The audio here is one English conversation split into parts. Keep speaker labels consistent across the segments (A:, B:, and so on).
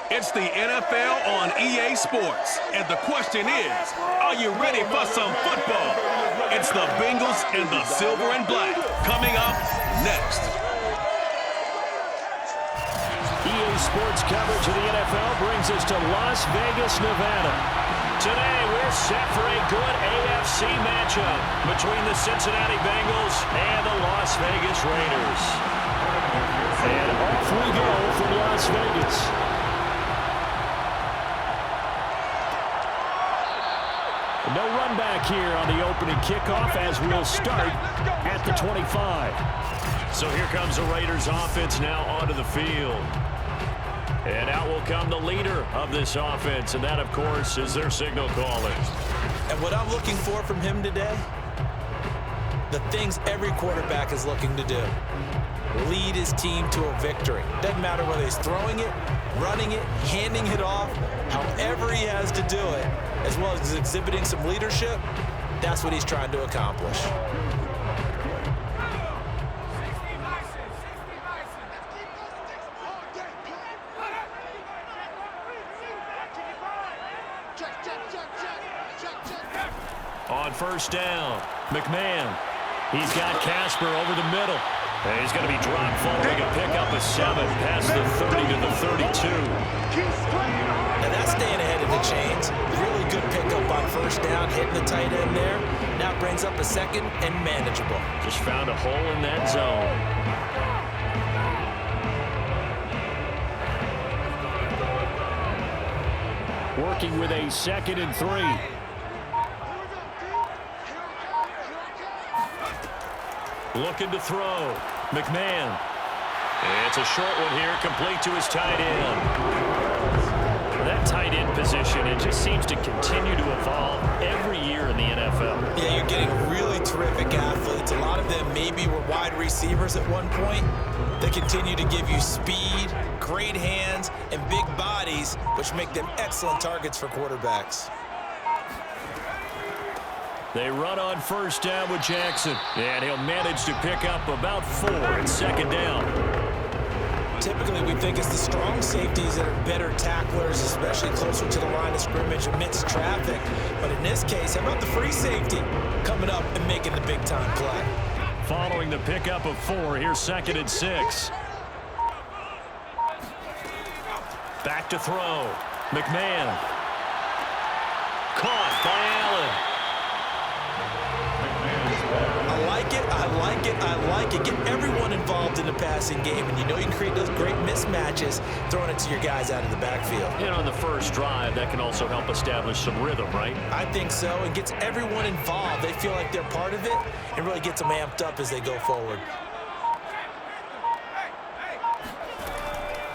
A: It's the NFL on EA Sports, and the question is, are you ready for some football? It's the Bengals and the Silver and Black coming up next.
B: EA Sports coverage of the NFL brings us to Las Vegas, Nevada. Today, we're set for a good AFC matchup between the Cincinnati Bengals and the Las Vegas Raiders. And off we go from Las Vegas. No run back here on the opening kickoff as we'll start at the 25. So here comes the Raiders offense now onto the field. And out will come the leader of this offense, and that, of course, is their signal caller.
C: And what I'm looking for from him today, the things every quarterback is looking to do. Lead his team to a victory. Doesn't matter whether he's throwing it, running it, handing it off, however he has to do it, as well as exhibiting some leadership, that's what he's trying to accomplish.
B: On first down, McMahon. He's got Casper over the middle. And he's going to be dropped following a pickup of 7 past the 30 to the 32.
C: Now that's staying ahead of the chains. Really good pickup on first down, hitting the tight end there. Now brings up a second and manageable.
B: Just found a hole in that zone. Working with a 2nd and 3. Looking to throw. McMahon. It's a short one here, complete to his tight end. That tight end position, it just seems to continue to evolve every year in the NFL.
C: Yeah, you're getting really terrific athletes. A lot of them maybe were wide receivers at one point. They continue to give you speed, great hands, and big bodies, which make them excellent targets for quarterbacks.
B: They run on first down with Jackson, and he'll manage to pick up about 4 in 2nd down.
C: Typically, we think it's the strong safeties that are better tacklers, especially closer to the line of scrimmage amidst traffic. But in this case, how about the free safety coming up and making the big-time play?
B: Following the pickup of 4, here's 2nd and 6. Back to throw. McMahon. Caught by Allen.
C: I like it. Get everyone involved in the passing game, and you know you can create those great mismatches throwing it to your guys out of the backfield.
B: You know, on the first drive, that can also help establish some rhythm, right?
C: I think so. It gets everyone involved. They feel like they're part of it, and really gets them amped up as they go forward.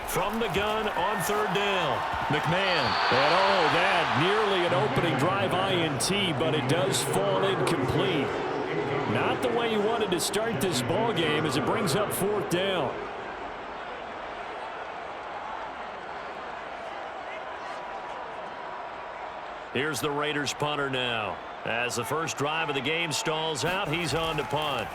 B: From the gun on 3rd down, McMahon. And oh, that nearly an opening drive INT, but it does fall incomplete. Not the way you wanted to start this ball game as it brings up 4th down. Here's the Raiders punter now. As the first drive of the game stalls out, he's on to punt.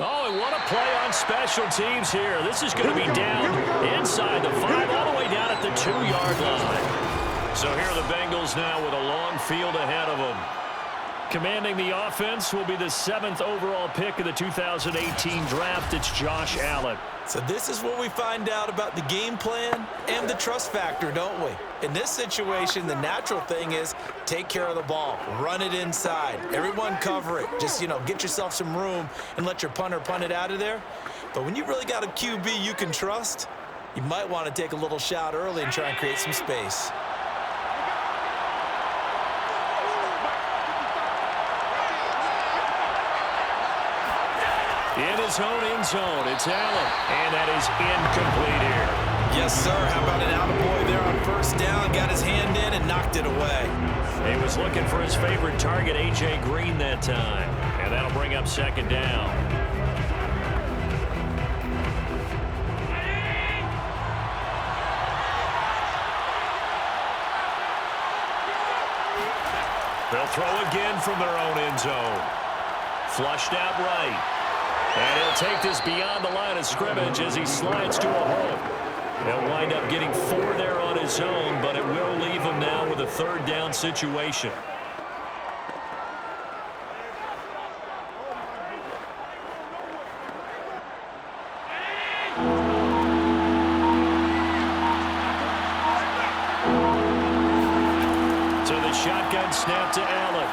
B: Oh, and what a play on special teams here. This is going to be down inside the 5, all the way down at the 2-yard line. So here are the Bengals now with a long field ahead of them. Commanding the offense will be the 7th overall pick of the 2018 draft. It's Josh Allen.
C: So this is what we find out about the game plan and the trust factor, don't we? In this situation, the natural thing is take care of the ball, run it inside, everyone cover it. Just, get yourself some room and let your punter punt it out of there. But when you really got a QB you can trust, you might want to take a little shot early and try and create some space.
B: In his own end zone, it's Allen, and that is incomplete here.
C: Yes, sir. How about an attaboy there on first down? Got his hand in and knocked it away.
B: He was looking for his favorite target, A.J. Green, that time, and that'll bring up 2nd down. They'll throw again from their own end zone. Flushed out right. And he'll take this beyond the line of scrimmage as he slides to a hole. He'll wind up getting 4 there on his own, but it will leave him now with a third down situation. Shotgun snap to Allen.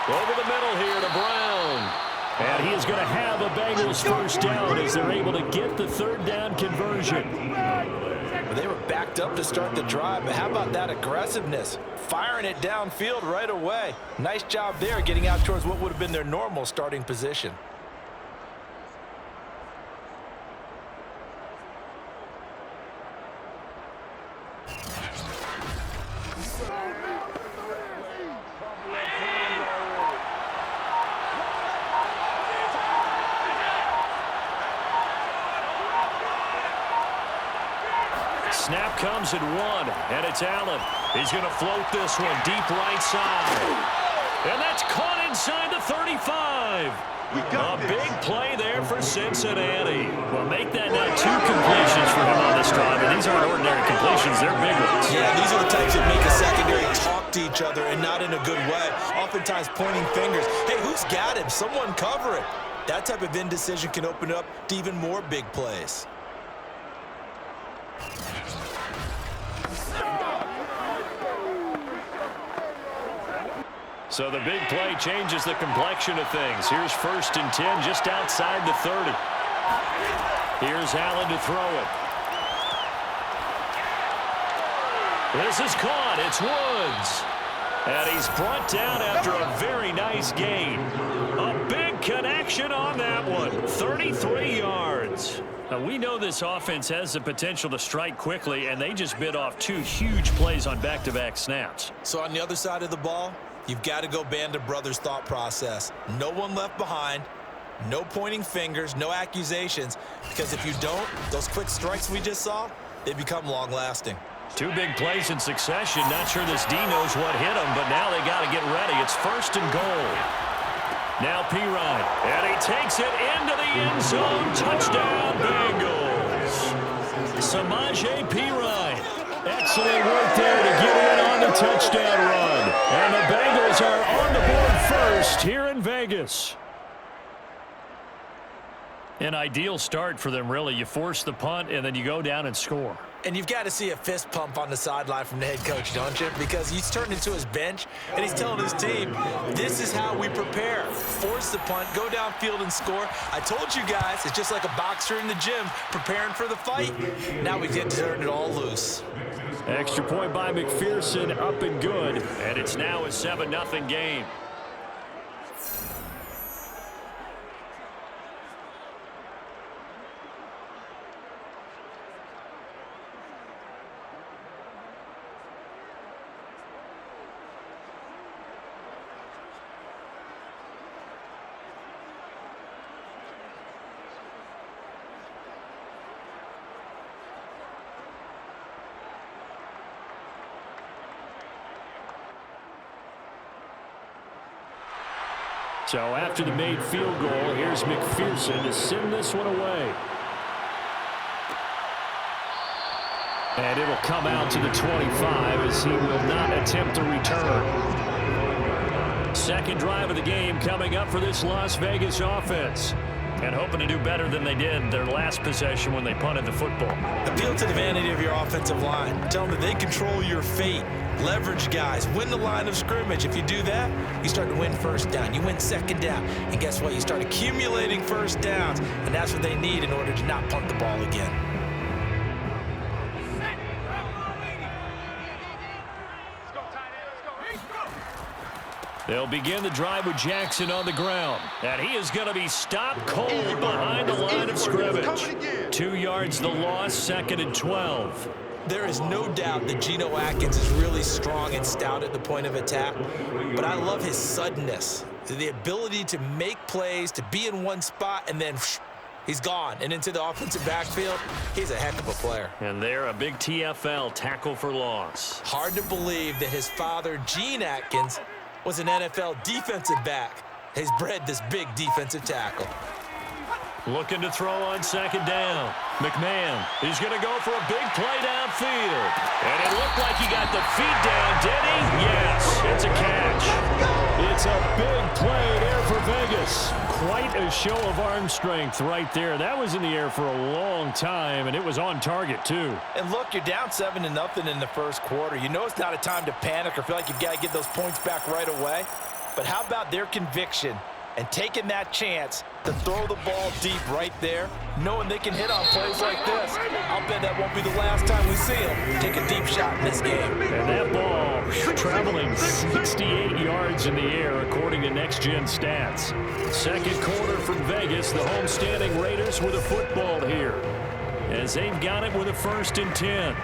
B: Over the middle here to Brown. And he is going to have a Bengals first down as they're able to get the third down conversion.
C: Well, they were backed up to start the drive, but how about that aggressiveness? Firing it downfield right away. Nice job there getting out towards what would have been their normal starting position.
B: Snap comes at 1, and it's Allen. He's going to float this one deep right side. And that's caught inside the 35. A big play there for Cincinnati. Well, make that now 2 completions for him on this drive, and these aren't ordinary completions. They're big ones.
C: Yeah, these are the types that make a secondary talk to each other and not in a good way. Oftentimes pointing fingers. Hey, who's got him? Someone cover it. That type of indecision can open up to even more big plays.
B: So the big play changes the complexion of things. Here's 1st and 10 just outside the 30. Here's Allen to throw it. This is caught. It's Woods. And he's brought down after a very nice gain. A big connection on that one. 33 yards. Now, we know this offense has the potential to strike quickly, and they just bit off 2 huge plays on back-to-back snaps.
C: So on the other side of the ball, you've got to go Band of Brothers thought process. No one left behind, no pointing fingers, no accusations, because if you don't, those quick strikes we just saw, they become long-lasting.
B: 2 big plays in succession. Not sure this D knows what hit him, but now they got to get ready. It's 1st and goal. Now Pirine, and he takes it into the end zone. Touchdown, Bengals. Samaje Pirine. Excellent work there to get in on the touchdown run. And the Bengals are on the board first here in Vegas. An ideal start for them, really. You force the punt, and then you go down and score.
C: And you've got to see a fist pump on the sideline from the head coach, don't you? Because he's turned into his bench, and he's telling his team, this is how we prepare. Force the punt, go downfield and score. I told you guys, it's just like a boxer in the gym preparing for the fight. Now we get to turn it all loose.
B: Extra point by McPherson, up and good. And it's now a 7-0 game. So after the made field goal, here's McPherson to send this one away. And it'll come out to the 25 as he will not attempt a return. Second drive of the game coming up for this Las Vegas offense. And hoping to do better than they did their last possession when they punted the football.
C: Appeal to the vanity of your offensive line. Tell them that they control your fate. Leverage guys. Win the line of scrimmage. If you do that, you start to win first down. You win second down. And guess what? You start accumulating first downs. And that's what they need in order to not punt the ball again.
B: They'll begin the drive with Jackson on the ground. And he is going to be stopped cold behind the line of scrimmage. 2 yards the loss, 2nd and 12.
C: There is no doubt that Geno Atkins is really strong and stout at the point of attack. But I love his suddenness. The ability to make plays, to be in one spot, and then he's gone. And into the offensive backfield, he's a heck of a player.
B: And they're a big TFL, tackle for loss.
C: Hard to believe that his father, Gene Atkins, was an NFL defensive back. He's bred this big defensive tackle.
B: Looking to throw on second down. McMahon, he's going to go for a big play downfield. And it looked like he got the feet down, did he? Yes, it's a catch.
D: It's a big play there for Vegas. Quite a show of arm strength right there. That was in the air for a long time, and it was on target, too.
C: And look, you're down 7-0 in the first quarter. You know it's not a time to panic or feel like you've got to get those points back right away. But how about their conviction and taking that chance to throw the ball deep right there, knowing they can hit on plays like this? I'll bet that won't be the last time we see them take a deep shot in this game.
D: And that ball traveling 68 yards in the air, according to Next Gen Stats.
B: Second quarter from Vegas. The homestanding Raiders with a football here, as they've got it with a 1st and 10.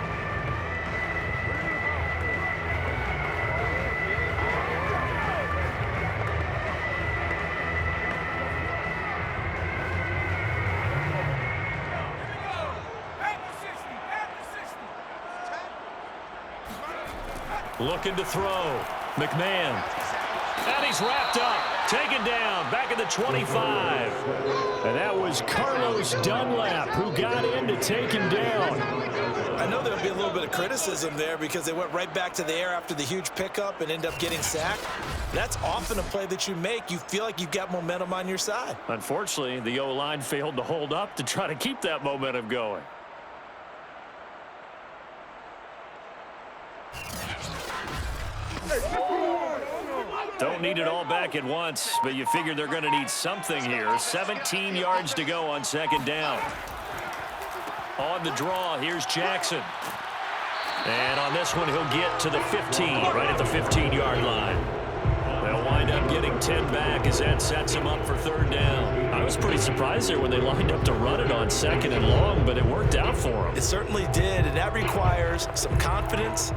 B: Looking to throw. McMahon. And he's wrapped up. Taken down. Back at the 25.
D: And that was Carlos Dunlap who got in to take him down.
C: I know there'll be a little bit of criticism there because they went right back to the air after the huge pickup and end up getting sacked. That's often a play that you make. You feel like you've got momentum on your side.
B: Unfortunately, the O-line failed to hold up to try to keep that momentum going. Don't need it all back at once, but you figure they're going to need something here. 17 yards to go on second down. On the draw, here's Jackson. And on this one, he'll get to the 15, right at the 15-yard line. They'll wind up getting 10 back as that sets him up for third down. I was pretty surprised there when they lined up to run it on second and long, but it worked out for them.
C: It certainly did, and that requires some confidence,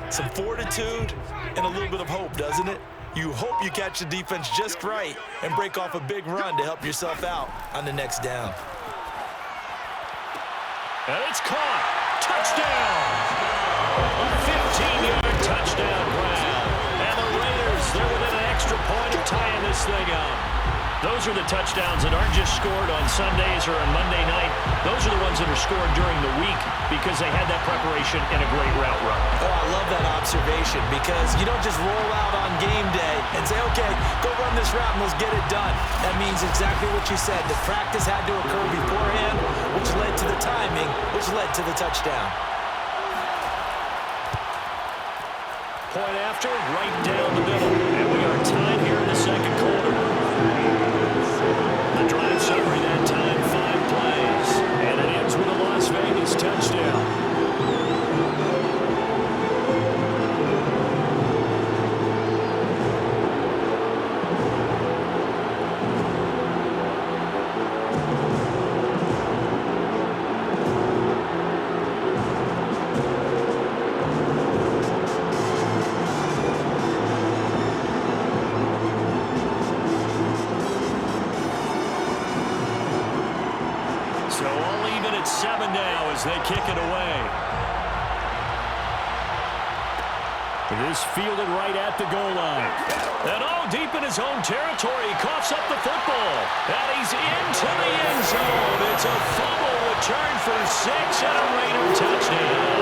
C: some fortitude, and a little bit of hope, doesn't it? You hope you catch the defense just right and break off a big run to help yourself out on the next down.
B: And it's caught. Touchdown. A 15-yard touchdown grab. And the Raiders, they're within an extra point of tying this thing up. Those are the touchdowns that aren't just scored on Sundays or on Monday night. Those are the ones that are scored during the week because they had that preparation and a great route run.
C: Oh, I love that observation because you don't just roll out on game day and say, okay, go run this route and let's get it done. That means exactly what you said. The practice had to occur beforehand, which led to the timing, which led to the touchdown.
B: Point after, right down the middle. And we are tied here in the second quarter. The drive summary that time, 5 plays. And it ends with a Las Vegas touchdown. They kick it away. It is fielded right at the goal line. And deep in his own territory, he coughs up the football. And he's into the end zone. It's a fumble return for 6 and a Raider touchdown.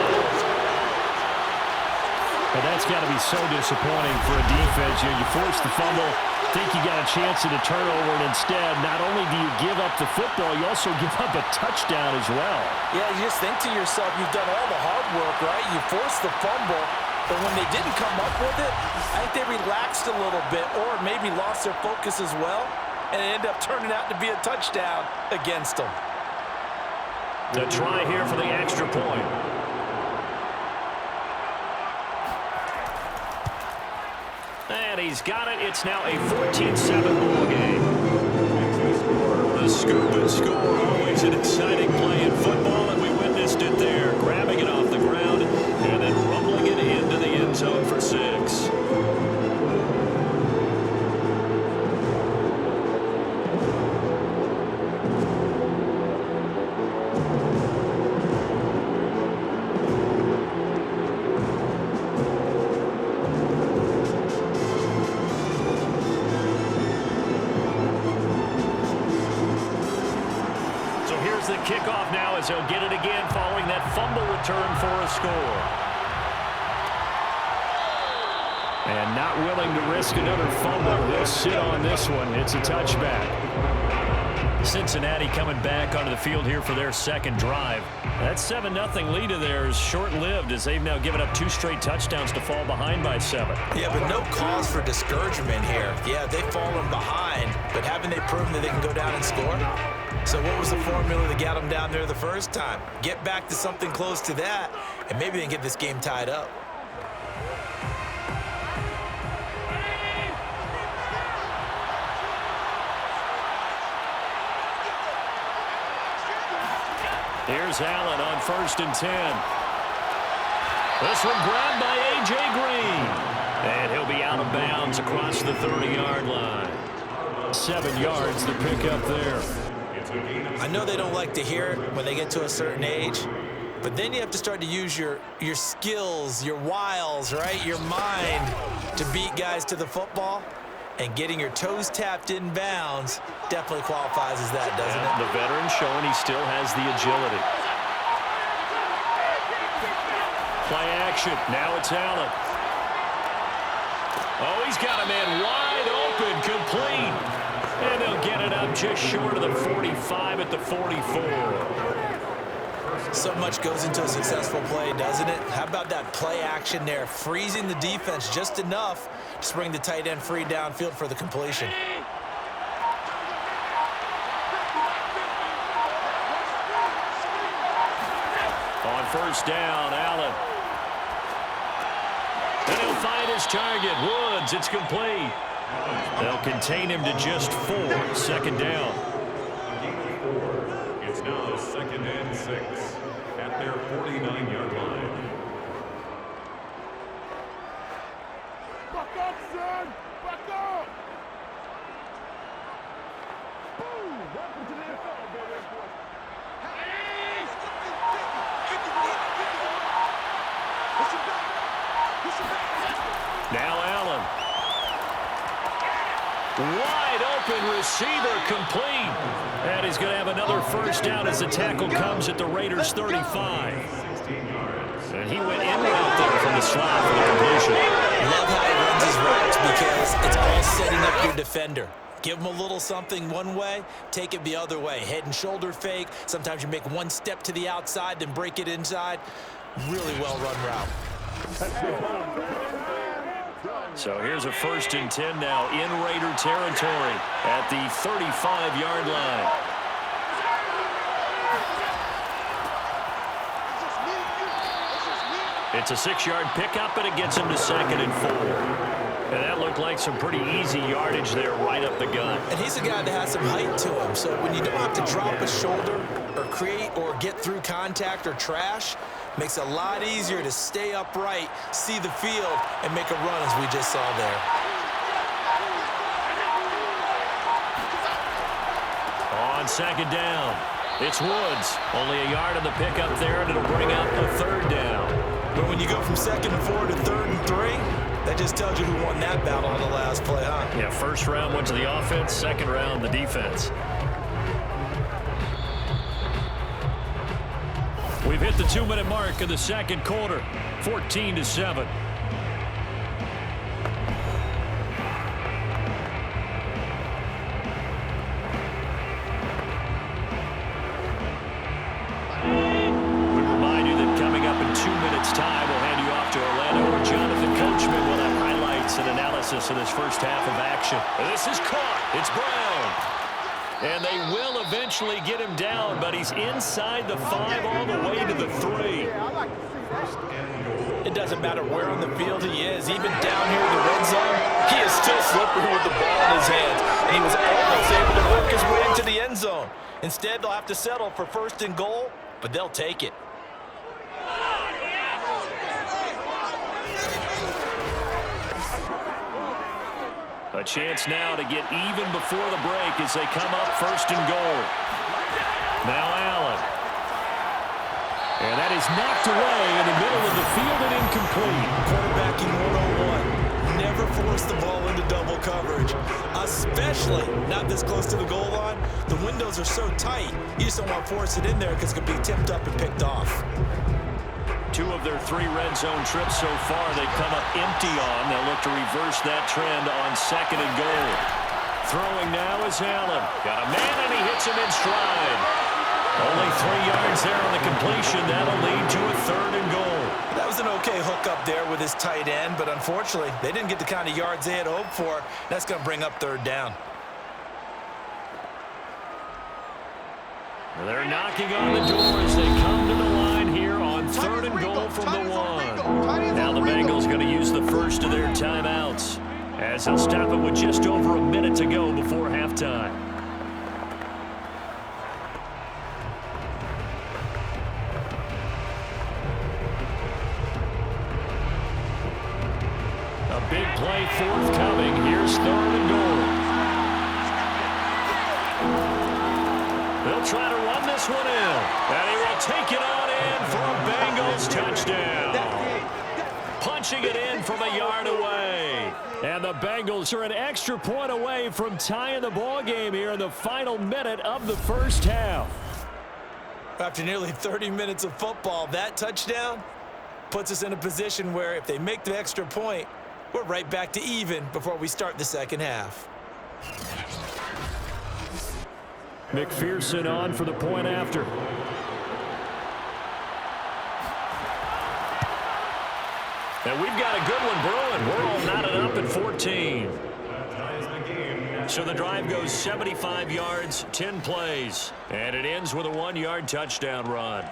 D: But that's got to be so disappointing for a defense. You force the fumble, think you got a chance at a turnover, and instead, not only do you give up the football, you also give up a touchdown as well.
C: Yeah, you just think to yourself, you've done all the hard work, right? You forced the fumble, but when they didn't come up with it, I think they relaxed a little bit or maybe lost their focus as well, and it ended up turning out to be a touchdown against them.
B: To try here for the extra point. And he's got it. It's now a 14-7 ball game. The scoop and score, always an exciting play in football, and we witnessed it there, grabbing it off the ground and then rumbling it into the end zone for 6. the kickoff now as they'll get it again following that fumble return for a score. And not willing to risk another fumble. He'll sit on this one. It's a touchback. Cincinnati coming back onto the field here for their second drive. That 7-0 lead of theirs short-lived as they've now given up 2 straight touchdowns to fall behind by 7.
C: Yeah, but no cause for discouragement here. Yeah, they've fallen behind, but haven't they proven that they can go down and score? So what was the formula that got them down there the first time? Get back to something close to that, and maybe they can get this game tied up.
B: Here's Allen on 1st and 10. This one grabbed by A.J. Green. And he'll be out of bounds across the 30-yard line. 7 yards to pick up there.
C: I know they don't like to hear it when they get to a certain age, but then you have to start to use your skills, your wiles, right? Your mind to beat guys to the football. And getting your toes tapped in bounds definitely qualifies as that, doesn't it?
B: The veteran showing he still has the agility. Play action. Now it's Allen. Oh, he's got a man wide open, complete. And they'll get it up just short of the 45 at the 44.
C: So much goes into a successful play, doesn't it? How about that play action there, freezing the defense just enough to bring the tight end free downfield for the completion.
B: On 1st down, Allen. And he'll find his target, Woods. It's complete. They'll contain him to just 4. 2nd down.
E: It's now 2nd and 6 at their 49-yard line.
F: Back up, son! Back up! Boom! Welcome to the NFL, baby. Hey!
B: Now Allen. Wide open receiver, complete. And he's going to have another 1st down as the tackle comes at the Raiders' 35. And he went in route there from the slot for the completion.
C: Love how he runs his routes because it's all setting up your defender. Give him a little something one way, take it the other way. Head and shoulder fake. Sometimes you make one step to the outside, then break it inside. Really well-run route.
B: So here's a 1st and 10 now in Raider territory at the 35-yard line. It's a 6-yard pickup, and it gets him to 2nd and 4. And that looked like some pretty easy yardage there right up the gut.
C: And he's a guy that has some height to him, so when you don't have to drop a shoulder or create or get through contact or trash, makes it a lot easier to stay upright, see the field, and make a run as we just saw there.
B: On 2nd down, it's Woods. Only a yard on the pickup there, and it'll bring up a 3rd down.
C: But when you go from 2nd and 4 to 3rd and 3, that just tells you who won that battle on the last play, huh?
B: Yeah, 1st round went to the offense, 2nd round the defense. We've hit the 2-minute mark of the 2nd quarter, 14-7. We remind you that coming up in 2 minutes' time, we'll hand you off to Orlando, where Jonathan Coachman will have highlights and analysis of this first half of action. This is caught. It's Brown. And they will eventually get him down, but he's inside the 5 all the way to the 3.
C: It doesn't matter where on the field he is, even down here in the red zone, he is still slippery with the ball in his hands. And he was almost able to work his way into the end zone. Instead, they'll have to settle for 1st and goal, but they'll take it.
B: A chance now to get even before the break as they come up 1st and goal. Now Allen. And that is knocked away in the middle of the field and incomplete.
C: Quarterbacking 101. Never force the ball into double coverage, especially not this close to the goal line. The windows are so tight, you just don't want to force it in there because it could be tipped up and picked off.
B: 2 of their 3 red zone trips so far, they've come up empty on. They'll look to reverse that trend on 2nd and goal. Throwing now is Allen. Got a man, and he hits him in stride. Only 3 yards there on the completion. That'll lead to a 3rd and goal.
C: That was an okay hook up there with his tight end, but unfortunately, they didn't get the kind of yards they had hoped for. That's going to bring up 3rd down.
B: They're knocking on the door as they come to the line here on 3rd and goal from the 1. Now the Bengals going to use the first of their timeouts as they'll stop it with just over a minute to go before halftime. A big play forthcoming. Here's 3rd and goal. They'll try to run this one in, and he will take it on in for a Bengals touchdown. Punching it in from a yard away. And the Bengals are an extra point away from tying the ball game here in the final minute of the first half.
C: After nearly 30 minutes of football, that touchdown puts us in a position where if they make the extra point, we're right back to even before we start the second half.
B: McPherson on for the point after. And we've got a good one brewing. We're all knotted up at 14. So the drive goes 75 yards, 10 plays. And it ends with a 1-yard touchdown run.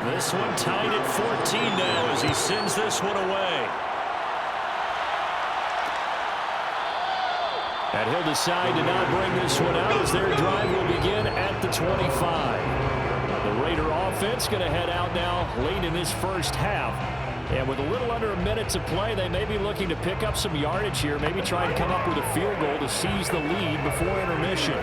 B: This one tied at 14 now as he sends this one away. And he'll decide to not bring this one out as their drive will begin at the 25. The Raider offense going to head out now late in this first half. And with a little under a minute to play, they may be looking to pick up some yardage here, maybe try and come up with a field goal to seize the lead before intermission.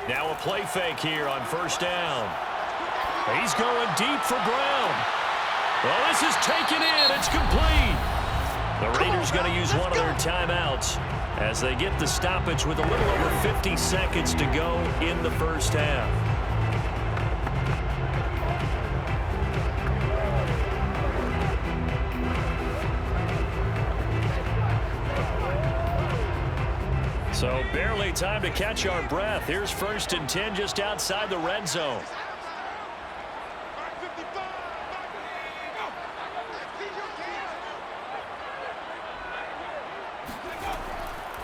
B: Now a play fake here on first down. He's going deep for Brown. Well, this is taken in. It's complete. The Raiders going to use one of their timeouts as they get the stoppage with a little over 50 seconds to go in the first half. So barely time to catch our breath. Here's 1st and 10 just outside the red zone.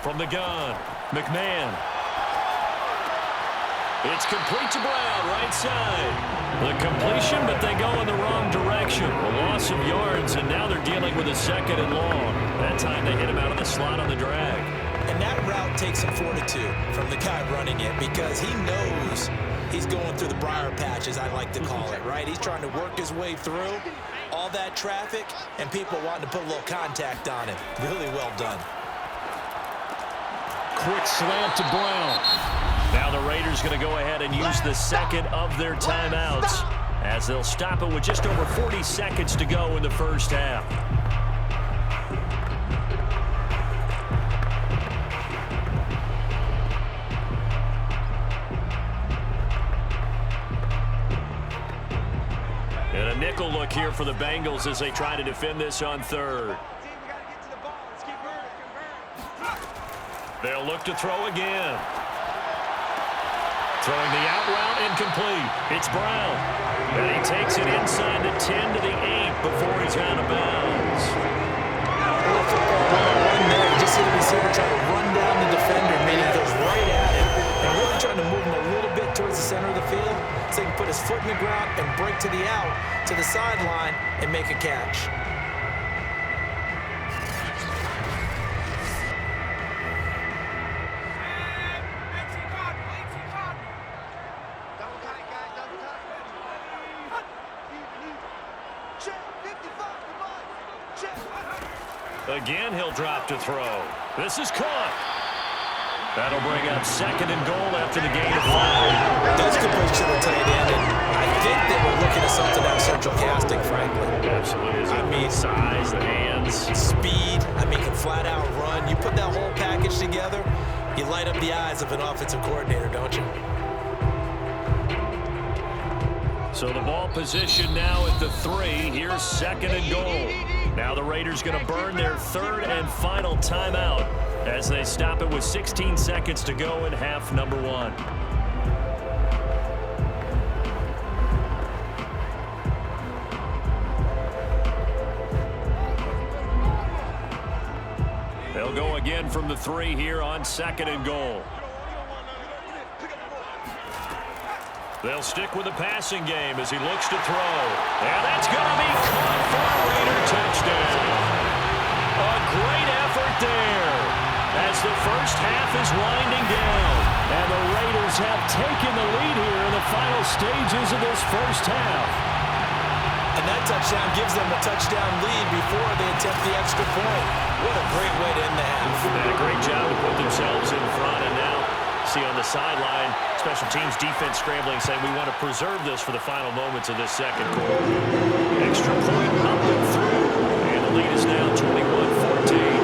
B: From the gun, McMahon. It's complete to Brown, right side. The completion, but they go in the wrong direction. A loss of yards, and now they're dealing with a 2nd and long. That time they hit him out of the slot on the drag.
C: And that route takes some fortitude from the guy running it because he knows he's going through the briar patch, as I like to call it, right? He's trying to work his way through all that traffic and people wanting to put a little contact on him. Really well done.
B: Quick slant to Brown. Now the Raiders going to go ahead and use the 2nd of their timeouts as they'll stop it with just over 40 seconds to go in the first half. And a nickel look here for the Bengals as they try to defend this on 3rd. They'll look to throw again. Throwing the out route incomplete. It's Brown. And he takes it inside the 10 to the 8 before he's out of bounds.
C: Just hit the ground and break to the out, to the sideline, and make a catch.
B: Again, he'll drop to throw. This is caught. That'll bring up 2nd and goal after the gain of 5.
C: Those completions to the tight end, and I think they were looking at something out of central casting, frankly.
B: Absolutely.
C: I mean,
B: size, the hands.
C: Speed, can flat out run. You put that whole package together, you light up the eyes of an offensive coordinator, don't you?
B: So the ball position now at the 3. Here's 2nd and goal. Now the Raiders going to burn their 3rd and final timeout as they stop it with 16 seconds to go in half number 1. They'll go again from the 3 here on 2nd and goal. They'll stick with the passing game as he looks to throw. And that's going to be caught for a Raider touchdown. A great effort there as the first half is winding down. And the Raiders have taken the lead here in the final stages of this first half.
C: And that touchdown gives them a touchdown lead before they attempt the extra point. What a great way to end the half.
B: And a great job to put themselves in front. And now see on the sideline, special teams defense scrambling, saying we want to preserve this for the final moments of this second quarter. Extra point up and through. And the lead is now 21-14.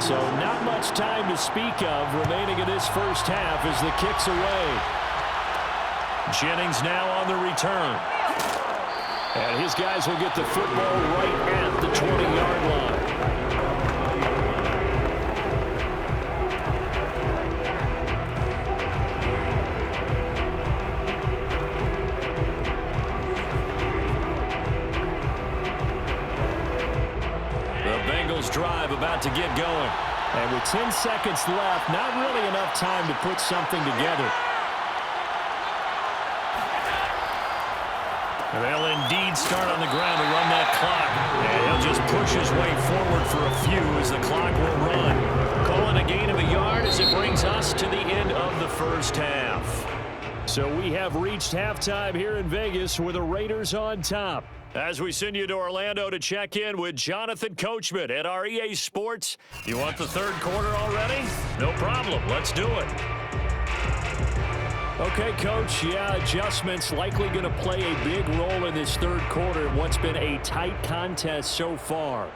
D: So not much time to speak of remaining in this first half as the kick's away.
B: Jennings now on the return.
D: And his guys will get the football right at the 20-yard line.
B: Drive about to get going.
D: And with 10 seconds left, not really enough time to put something together.
B: And they'll indeed start on the ground to run that clock. And he'll just push his way forward for a few as the clock will run. Calling a gain of a yard as it brings us to the end of the first half.
D: So we have reached halftime here in Vegas with the Raiders on top.
B: As we send you to Orlando to check in with Jonathan Coachman at our EA Sports. You want the third quarter already? No problem. Let's do it.
D: Okay, Coach. Yeah, adjustments likely going to play a big role in this third quarter in what's been a tight contest so far.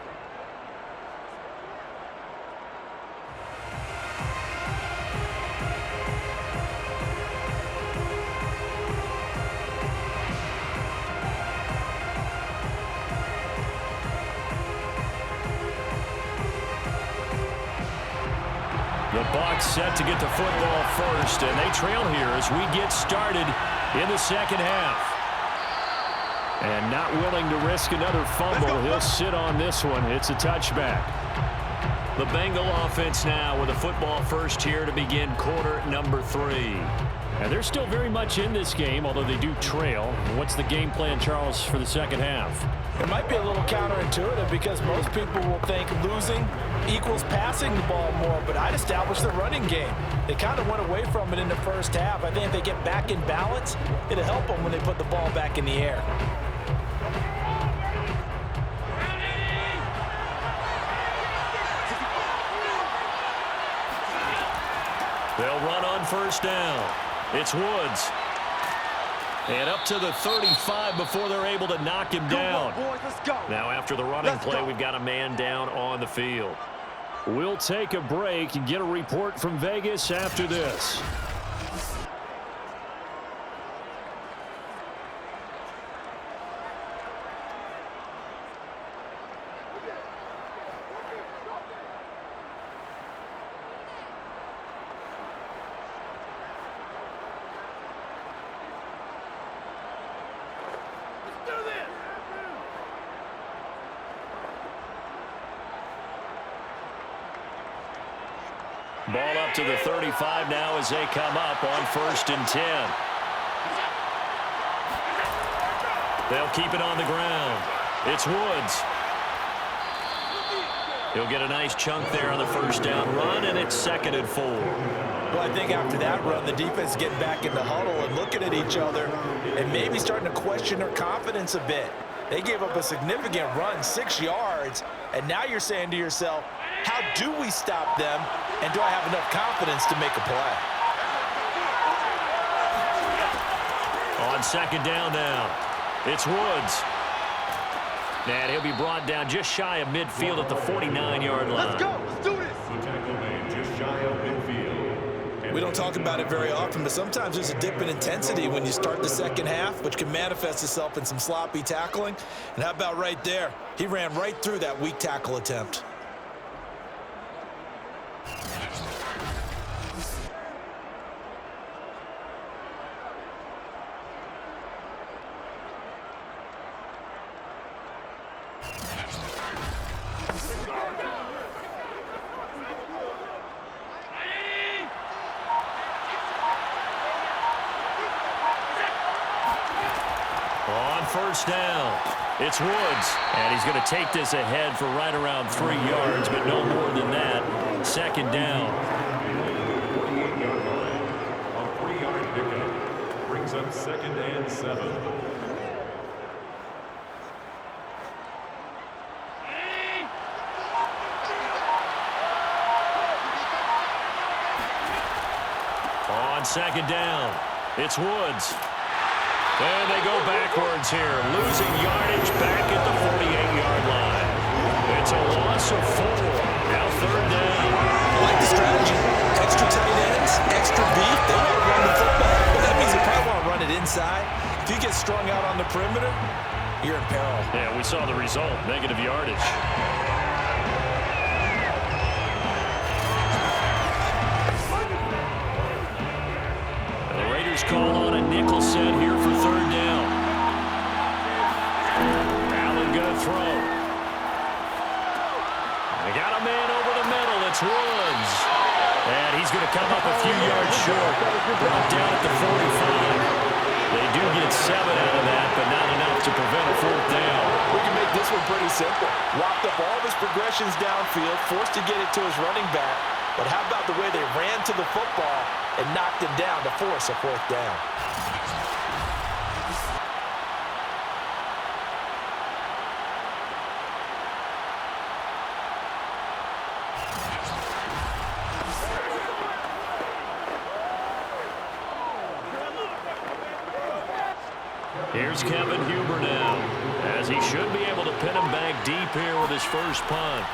B: The Bucs set to get the football first, and they trail here as we get started in the second half.
D: And not willing to risk another fumble. He'll sit on this one. It's a touchback.
B: The Bengal offense now with a football first here to begin quarter number 3.
D: And they're still very much in this game, although they do trail. What's the game plan, Charles, for the second half?
C: It might be a little counterintuitive because most people will think losing equals passing the ball more, but I'd establish the running game. They kind of went away from it in the first half. I think if they get back in balance, it'll help them when they put the ball back in the air.
B: They'll run on first down. It's Woods. And up to the 35 before they're able to knock him down. Now after the running play, we've got a man down on the field.
D: We'll take a break and get a report from Vegas after this.
B: Ball up to the 35 now as they come up on 1st and 10. They'll keep it on the ground. It's Woods. He'll get a nice chunk there on the 1st down run, and it's 2nd and 4.
C: Well, I think after that run, the defense getting back in the huddle and looking at each other and maybe starting to question their confidence a bit. They gave up a significant run, 6 yards, and now you're saying to yourself, how do we stop them, and do I have enough confidence to make a play?
B: On 2nd down now, it's Woods. And he'll be brought down just shy of midfield at the 49-yard line.
F: Let's go. Let's do this.
E: The tackle made just shy of midfield.
C: We don't talk about it very often, but sometimes there's a dip in intensity when you start the second half, which can manifest itself in some sloppy tackling. And how about right there? He ran right through that weak tackle attempt.
B: On 1st down, it's Woods, and he's going to take this ahead for right around 3 yards, but no more than that. 2nd down.
E: 48-yard line. A 3-yard pickup brings up 2nd and 7.
B: On 2nd down, it's Woods. And they go backwards here, losing yardage back at the 48-yard line. It's a loss of 4. Now 3rd down.
C: I like the strategy. Extra tight ends, extra beat. They want to run the football, but that means they probably want to run it inside. If you get strung out on the perimeter, you're in peril.
B: Yeah, we saw the result, negative yardage. The Raiders call on a nickel set here for 3rd down. Allen going to throw. They got a man over the middle. It's Woods. And he's going to come up a few yards short. Brought down at the 45. They do get 7 out of that, but not enough to prevent a 4th down.
C: We can make this one pretty simple. Locked up all of his progressions downfield, forced to get it to his running back. But how about the way they ran to the football and knocked him down to force a 4th down?
B: Here's Kevin Huber now, as he should be able to pin him back deep here with his first punt.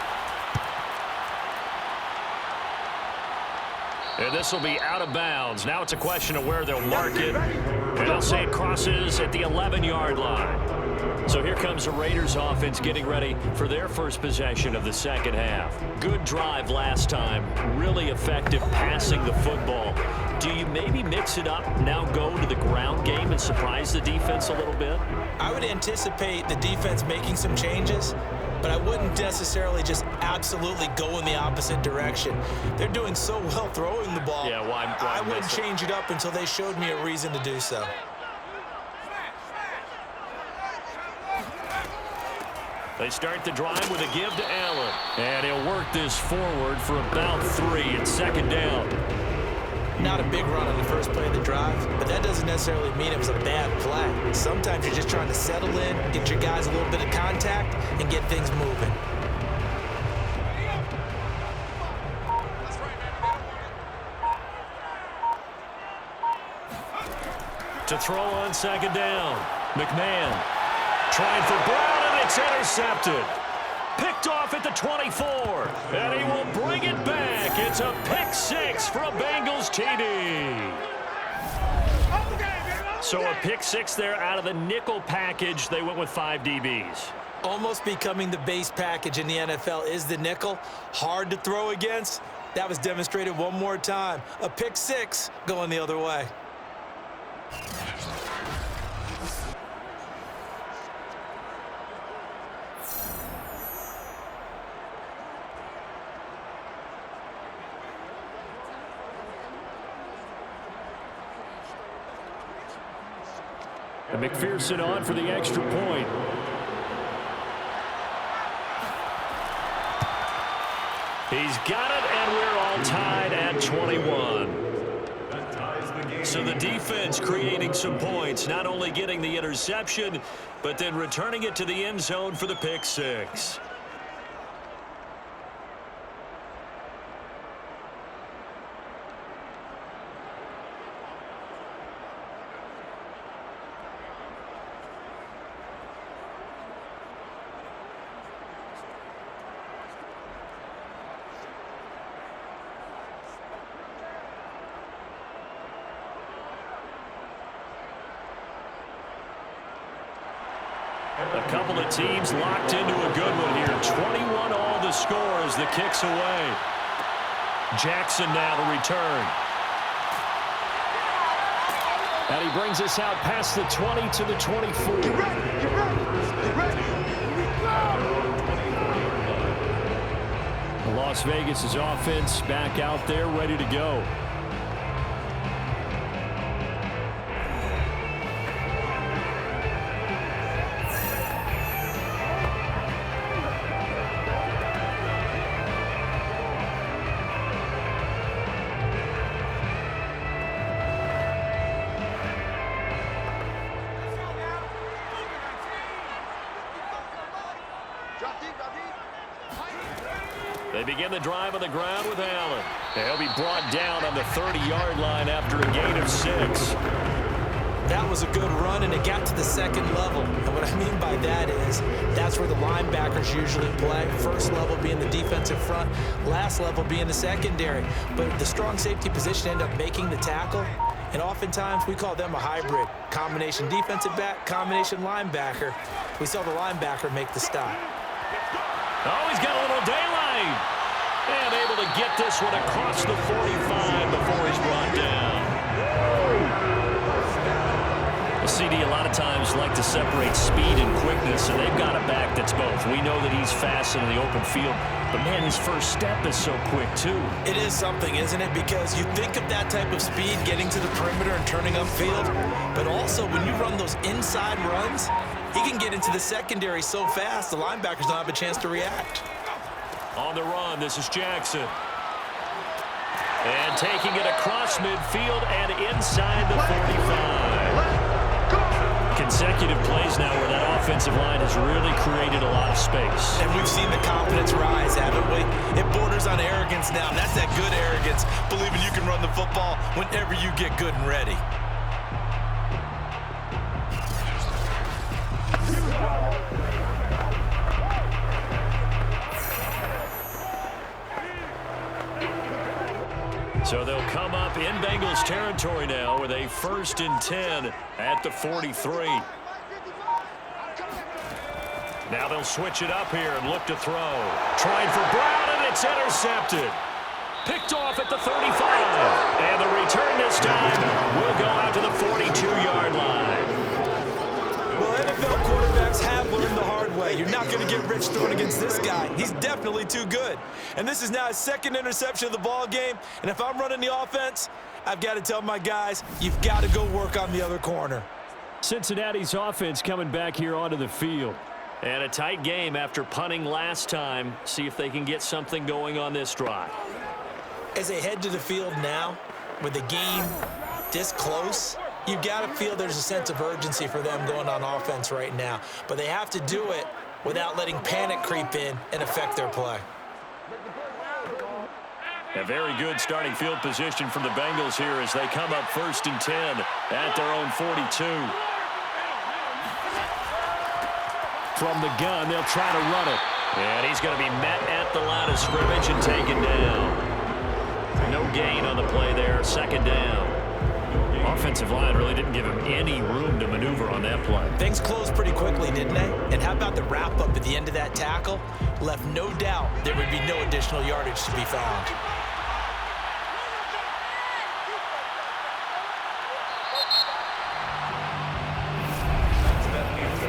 B: And this will be out of bounds. Now it's a question of where they'll mark it. And they'll say it crosses at the 11-yard line. So here comes the Raiders offense getting ready for their first possession of the second half. Good drive last time. Really effective passing the football. Do you maybe mix it up, now go to the ground game and surprise the defense a little bit?
C: I would anticipate the defense making some changes, but I wouldn't necessarily just absolutely go in the opposite direction. They're doing so well throwing the ball.
B: Yeah, why
C: I wouldn't change it up until they showed me a reason to do so.
B: They start the drive with a give to Allen. And he'll work this forward for about 3. It's 2nd down.
C: Not a big run on the first play of the drive, but that doesn't necessarily mean it was a bad play. Sometimes you're just trying to settle in, get your guys a little bit of contact, and get things moving.
B: To throw on 2nd down. McMahon trying for Brown, and it's intercepted. Picked off at the 24, and he will bring it back. It's a pick 6 for a Bengals TD. So a pick 6 there out of the nickel package. They went with 5 DBs.
C: Almost becoming the base package in the NFL is the nickel. Hard to throw against. That was demonstrated one more time. A pick 6 going the other way.
D: And McPherson on for the extra point.
B: He's got it, and we're all tied at 21. So the defense creating some points, not only getting the interception, but then returning it to the end zone for the pick six. A couple of teams locked into a good one here. 21 all the score as the kick's away. Jackson now to return.
D: And he brings us out past the 20 to the 24.
F: Get ready, get ready, get ready.
D: Las Vegas' offense back out there ready to go.
B: They begin the drive on the ground with Allen. He'll be brought down on the 30-yard line after a gain of 6.
C: That was a good run, and it got to the second level. And what I mean by that is that's where the linebackers usually play. First level being the defensive front, last level being the secondary. But the strong safety position ended up making the tackle, and oftentimes we call them a hybrid. Combination defensive back, combination linebacker. We saw the linebacker make the stop.
B: Oh, he's got a little daylight. And able to get this one across the 45 before he's brought down. The CD a lot of times like to separate speed and quickness, and they've got a back that's both. We know that he's fast in the open field, but man, his first step is so quick too.
C: It is something, isn't it? Because you think of that type of speed getting to the perimeter and turning upfield, but also when you run those inside runs, he can get into the secondary so fast, the linebackers don't have a chance to react.
B: On the run, this is Jackson. And taking it across midfield and inside the 45. Consecutive plays now where that offensive line has really created a lot of space.
C: And we've seen the confidence rise, haven't we? It borders on arrogance now. That's that good arrogance, believing you can run the football whenever you get good and ready.
B: So they'll come up in Bengals territory now with a 1st and 10 at the 43. Now they'll switch it up here and look to throw. Trying for Brown, and it's intercepted. Picked off at the 35. And the return this time will go out to the 42-yard line.
C: Well, NFL quarterbacks have learned the hard way. You're not going to get rich throwing against this guy. He's definitely too good. And this is now his second interception of the ball game. And if I'm running the offense, I've got to tell my guys, you've got to go work on the other corner.
D: Cincinnati's offense coming back here onto the field.
B: And a tight game after punting last time. See if they can get something going on this drive.
C: As they head to the field now, with the game this close, you've got to feel there's a sense of urgency for them going on offense right now. But they have to do it without letting panic creep in and affect their play.
B: A very good starting field position from the Bengals here as they come up 1st and 10 at their own 42.
D: From the gun, they'll try to run it.
B: And he's going to be met at the line of scrimmage and taken down. No gain on the play there, 2nd down. Offensive line really didn't give him any room to maneuver on that play.
C: Things closed pretty quickly, didn't they? And how about the wrap-up at the end of that tackle? Left no doubt there would be no additional yardage to be found.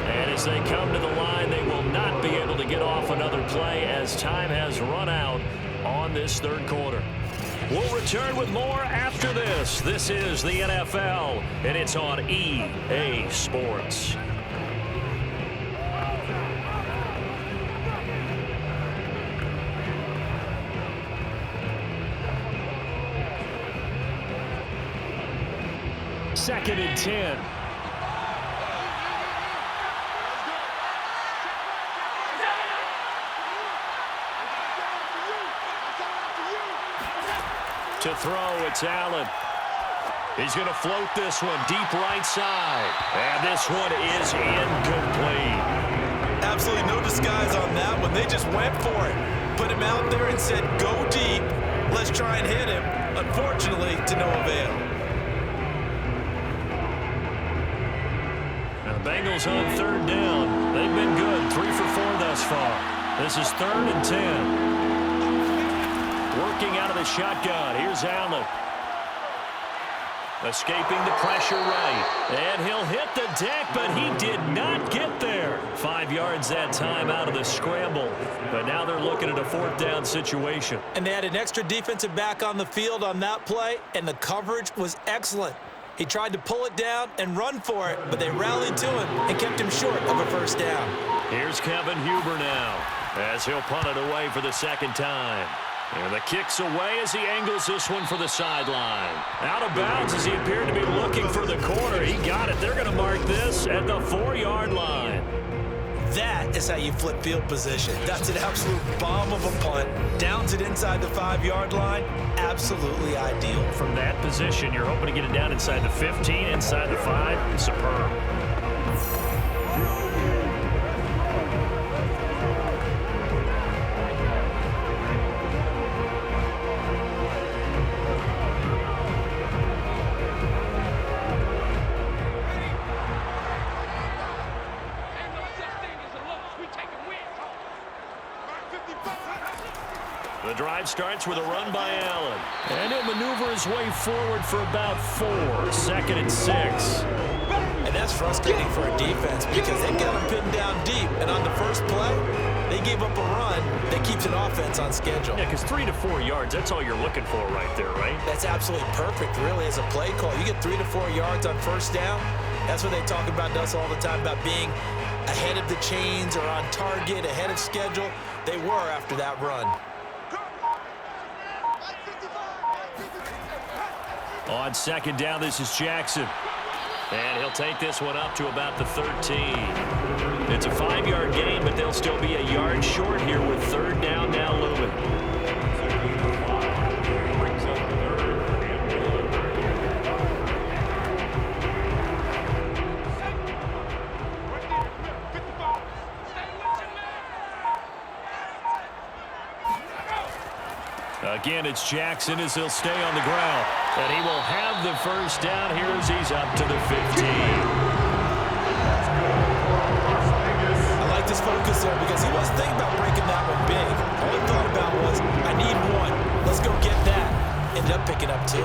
B: And as they come to the line, they will not be able to get off another play as time has run out on this 3rd quarter. We'll return with more after this. This is the NFL, and it's on EA Sports.
D: Second and 10.
B: To throw, it's Allen. He's going to float this one deep right side. And this one is incomplete.
C: Absolutely no disguise on that one. They just went for it. Put him out there and said, go deep. Let's try and hit him. Unfortunately, to no avail.
B: Now the Bengals on third down. They've been good. 3 for 4 thus far. This is 3rd and 10. Working out of the shotgun. Here's Allen. Escaping the pressure right. And he'll hit the deck, but he did not get there. 5 yards that time out of the scramble. But now they're looking at a 4th down situation.
C: And they had an extra defensive back on the field on that play, and the coverage was excellent. He tried to pull it down and run for it, but they rallied to him and kept him short of a 1st down.
B: Here's Kevin Huber now, as he'll punt it away for the 2nd time. And the kick's away as he angles this one for the sideline. Out of bounds as he appeared to be looking for the corner. He got it. They're going to mark this at the 4-yard line.
C: That is how you flip field position. That's an absolute bomb of a punt. Downs it inside the 5-yard line. Absolutely ideal.
D: From that position, you're hoping to get it down inside the 15, inside the 5. Superb.
B: The drive starts with a run by Allen. And he'll maneuver his way forward for about 4. 2nd and 6.
C: And that's frustrating for a defense because they've got him pinned down deep. And on the first play, they gave up a run that keeps an offense on schedule.
B: Yeah, because 3 to 4 yards, that's all you're looking for right there, right?
C: That's absolutely perfect, really, as a play call. You get 3 to 4 yards on 1st down. That's what they talk about to us all the time, about being ahead of the chains or on target, ahead of schedule. They were after that run.
B: On 2nd down, this is Jackson. And he'll take this one up to about the 13. It's a 5-yard gain, but they'll still be a yard short here with 3rd down now looming. Again, it's Jackson as he'll stay on the ground. And he will have the 1st down here as he's up to the 15.
C: I like this focus there because he wasn't thinking about breaking that one big. All he thought about was, I need 1. Let's go get that. Ended up picking up 2.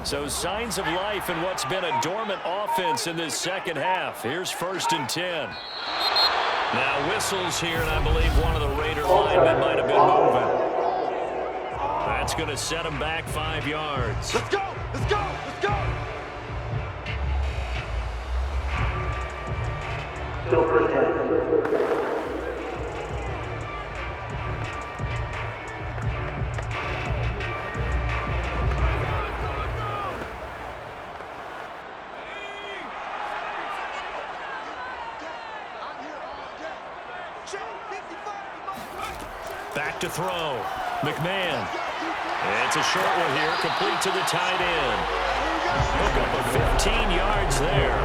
B: So signs of life in what's been a dormant offense in this 2nd half. Here's 1st and 10. Now whistles here, and I believe one of the Raider linemen might have been moving. That's going to set him back 5 yards.
F: Let's go! Let's go! Let's go!
G: Still 1st down.
B: Back to throw. McMahon. It's a short one here, complete to the tight end. Hook up of 15 yards there.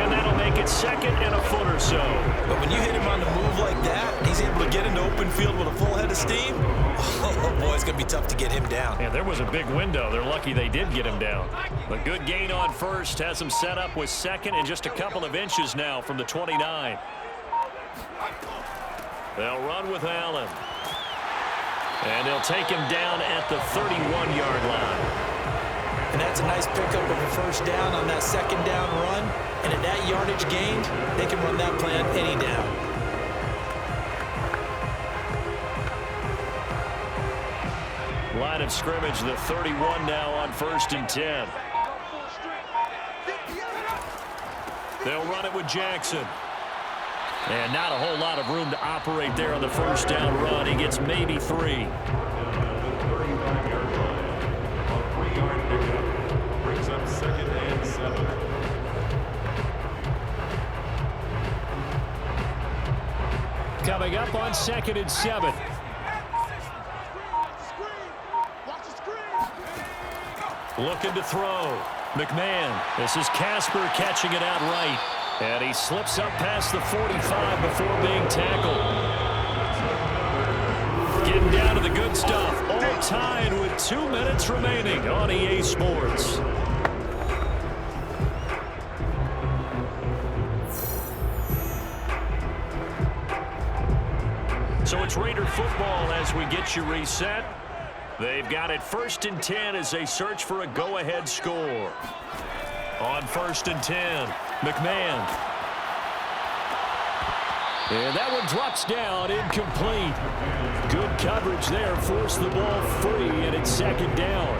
B: And that'll make it 2nd and a foot or so.
C: But when you hit him on the move like that, he's able to get into open field with a full head of steam. Oh, boy, it's going to be tough to get him down.
B: Yeah, there was a big window. They're lucky they did get him down. A good gain on 1st has him set up with 2nd and just a couple of inches now from the 29. They'll run with Allen. And they'll take him down at the 31-yard line.
C: And that's a nice pickup of a first down on that second down run. And at that yardage gained, they can run that plan any down.
B: Line of scrimmage, the 31 now on 1st and 10. They'll run it with Jackson. And not a whole lot of room to operate there on the first down run. He gets maybe 3.
E: Brings up 2nd and 7.
D: Coming up on 2nd and 7.
B: Looking to throw. McMahon. This is Casper catching it out right. And he slips up past the 45 before being tackled. Getting down to the good stuff. All tied with 2 minutes remaining on EA Sports. So it's Raider football as we get you reset. They've got it 1st and 10 as they search for a go-ahead score. On 1st and 10, McMahon. And that one drops down, incomplete. Good coverage there, forced the ball free, and it's 2nd down.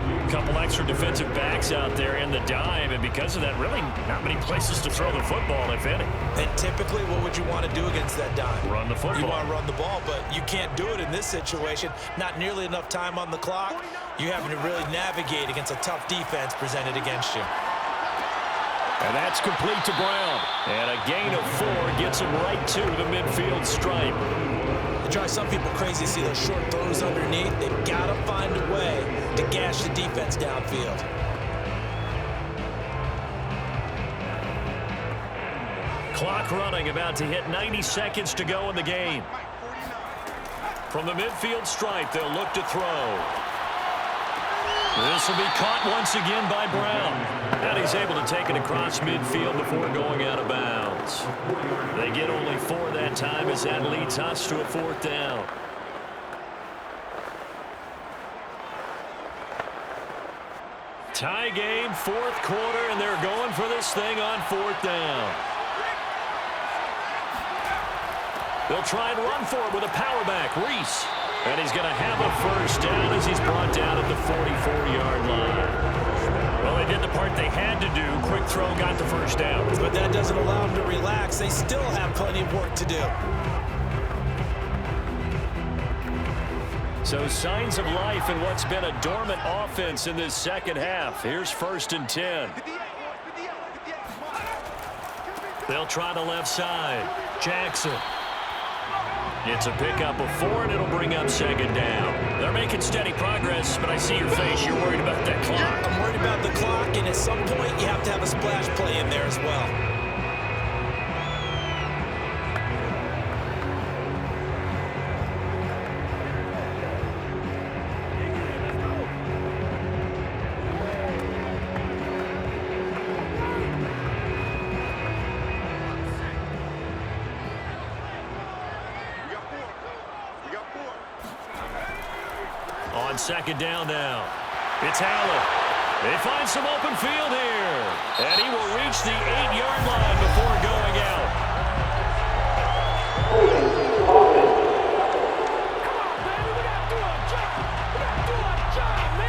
B: A couple extra defensive backs out there in the dime, and because of that, really not many places to throw the football, if any.
C: And typically, what would you want to do against that dime?
B: Run the football.
C: You want to run the ball, but you can't do it in this situation. Not nearly enough time on the clock. You're having to really navigate against a tough defense presented against you.
D: And that's complete to Brown.
B: And a gain of 4 gets him right to the midfield stripe.
C: It drives some people crazy to see those short throws underneath. They've got to find a way to gash the defense downfield.
B: Clock running, about to hit 90 seconds to go in the game. From the midfield stripe, they'll look to throw. This will be caught once again by Brown. And he's able to take it across midfield before going out of bounds. They get only 4 that time as that leads us to a 4th down. Tie game, 4th quarter, and they're going for this thing on 4th down. They'll try and run for it with a power back, Reese. And he's going to have a first down as he's brought down at the 44-yard line. Well, they did the part they had to do. Quick throw got the first down.
C: But that doesn't allow them to relax. They still have plenty of work to do.
B: So signs of life in what's been a dormant offense in this second half. Here's 1st and 10. They'll try the left side. Jackson. It's a pickup of 4, and it'll bring up 2nd down. They're making steady progress, but I see your face. You're worried about that clock.
C: I'm worried about the clock, and at some point, you have to have a splash play in there as well.
B: On 2nd down now. It's Allen. They find some open field here. And he will reach the 8-yard line before going out.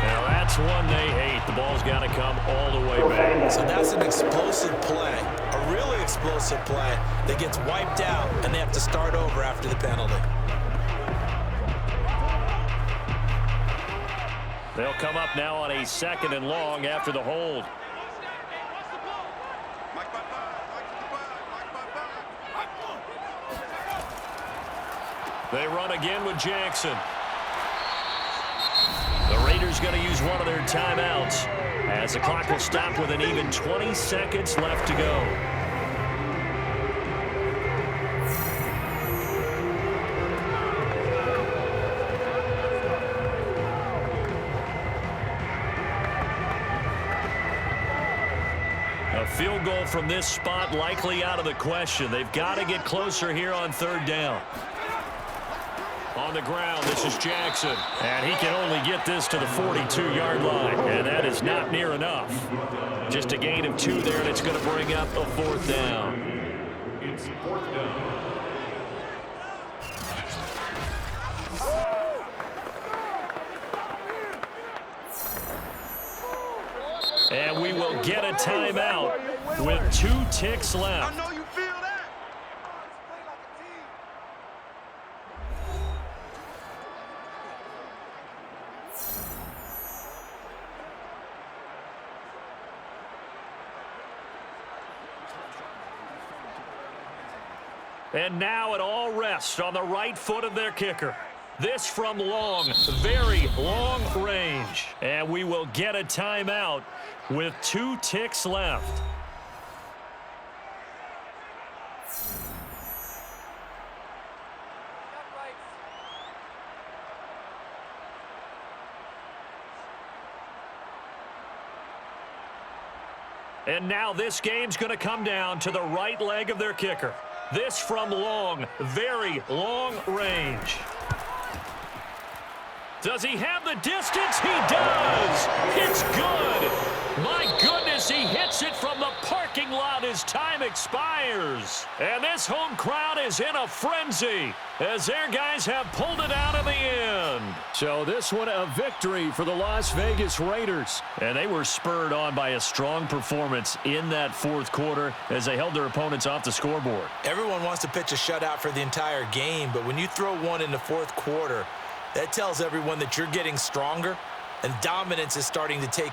B: Now that's one they hate. The ball's got to come all the way back.
C: So that's an explosive play. A really explosive play that gets wiped out, and they have to start over after the penalty.
B: They'll come up now on a 2nd and long after the hold. They run again with Jackson. The Raiders going to use one of their timeouts as the clock will stop with an even 20 seconds left to go. A field goal from this spot likely out of the question. They've got to get closer here on 3rd down. On the ground, this is Jackson. And he can only get this to the 42-yard line. And that is not near enough. Just a gain of 2 there, and it's going to bring up a 4th down.
E: It's 4th down.
B: And we will get a timeout with 2 ticks left.
F: I know you feel that.
B: And now it all rests on the right foot of their kicker. This from long, very long range. And we will get a timeout with 2 ticks left. And now this game's going to come down to the right leg of their kicker. This from long, very long range. Does he have the distance? He does! It's good! My goodness, he hits it from the parking lot as time expires. And this home crowd is in a frenzy as their guys have pulled it out in the end.
D: So this one a victory for the Las Vegas Raiders.
B: And they were spurred on by a strong performance in that 4th quarter as they held their opponents off the scoreboard.
C: Everyone wants to pitch a shutout for the entire game, but when you throw one in the 4th quarter, that tells everyone that you're getting stronger and dominance is starting to take